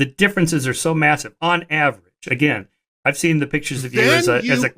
the differences are so massive on average. Again, I've seen the pictures of you as a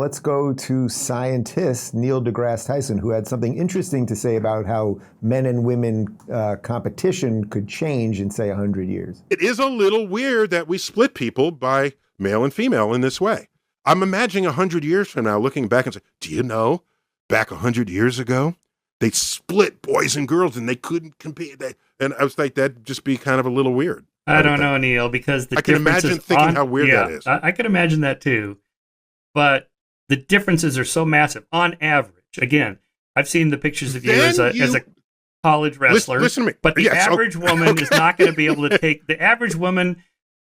Let's go to scientist Neil deGrasse Tyson, who had something interesting to say about how men and women competition could change in, say, 100 years. It is a little weird that we split people by male and female in this way. I'm imagining 100 years from now looking back and saying, do you know, back 100 years ago, they split boys and girls and they couldn't compete. And I was like, that'd just be kind of a little weird. I don't know, Neil, because I can imagine thinking how weird that is. I can imagine that too. But the differences are so massive on average. Again, I've seen the pictures of you as a college wrestler. Listen to me. But the average woman is not going to be able to take the average woman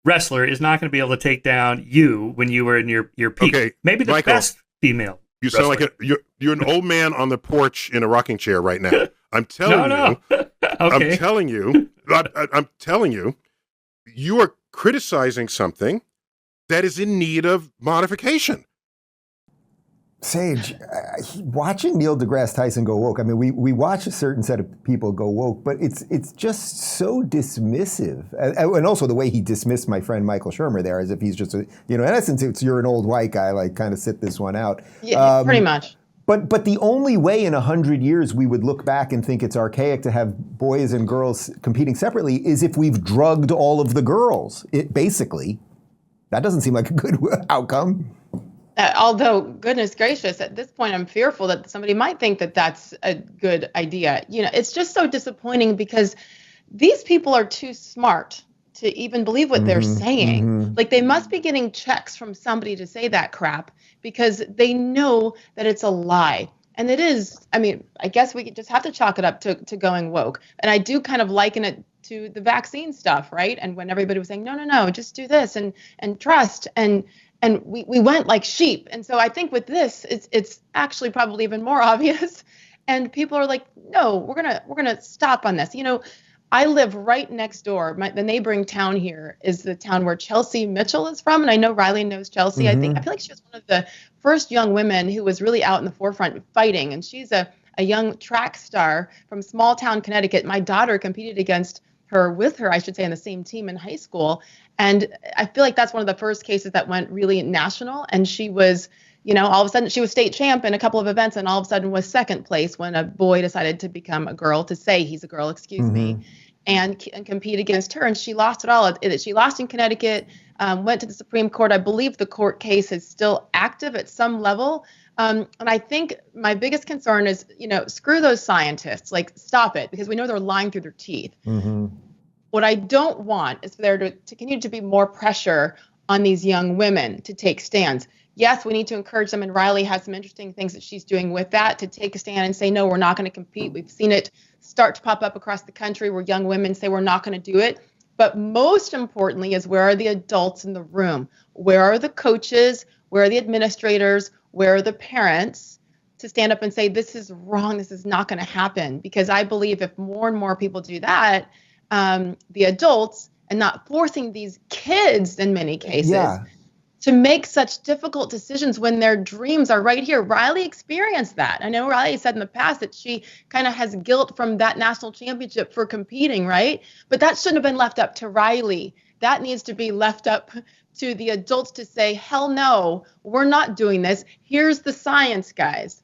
wrestler is not going to be able to take down you when you were in your peak. Okay, maybe the Michael, best female. You sound like you're an old man on the porch in a rocking chair right now. I'm telling you. Okay. I'm telling you, you are criticizing something that is in need of modification. Sage, watching Neil deGrasse Tyson go woke, I mean, we watch a certain set of people go woke, but it's just so dismissive. And also the way he dismissed my friend Michael Shermer there, as if he's just in essence, you're an old white guy, like kind of sit this one out. Yeah, pretty much. But the only way in 100 years we would look back and think it's archaic to have boys and girls competing separately is if we've drugged all of the girls. Basically, that doesn't seem like a good outcome. Although, goodness gracious, at this point, I'm fearful that somebody might think that that's a good idea. It's just so disappointing because these people are too smart to even believe what they're saying. Mm-hmm. Like, they must be getting checks from somebody to say that crap because they know that it's a lie. And it is, I guess we just have to chalk it up to going woke. And I do kind of liken it to the vaccine stuff, right? And when everybody was saying, no, just do this and trust. And we went like sheep. And so I think with this, it's actually probably even more obvious. And people are like, no, we're gonna stop on this. I live right next door. The neighboring town here is the town where Chelsea Mitchell is from. And I know Riley knows Chelsea. Mm-hmm. I feel like she was one of the first young women who was really out in the forefront fighting. And she's a young track star from small town Connecticut. My daughter competed with her, I should say, in the same team in high school. And I feel like that's one of the first cases that went really national. And she was, all of a sudden she was state champ in a couple of events and all of a sudden was second place when a boy decided to become a girl, to say he's a girl, excuse me, and compete against her. And she lost it all. She lost in Connecticut, went to the Supreme Court. I believe the court case is still active at some level. And I think my biggest concern is, screw those scientists, like stop it, because we know they're lying through their teeth. Mm-hmm. What I don't want is for there to continue to be more pressure on these young women to take stands. Yes, we need to encourage them. And Riley has some interesting things that she's doing with that to take a stand and say, no, we're not going to compete. We've seen it start to pop up across the country where young women say we're not going to do it. But most importantly is, where are the adults in the room? Where are the coaches? Where are the administrators? Where are the parents to stand up and say, this is wrong, this is not going to happen? Because I believe if more and more people do that, the adults, and not forcing these kids in many cases to make such difficult decisions when their dreams are right here. Riley experienced that. I know Riley said in the past that she kind of has guilt from that national championship for competing, right? But that shouldn't have been left up to Riley. That needs to be left up to the adults to say, hell no, we're not doing this. Here's the science, guys.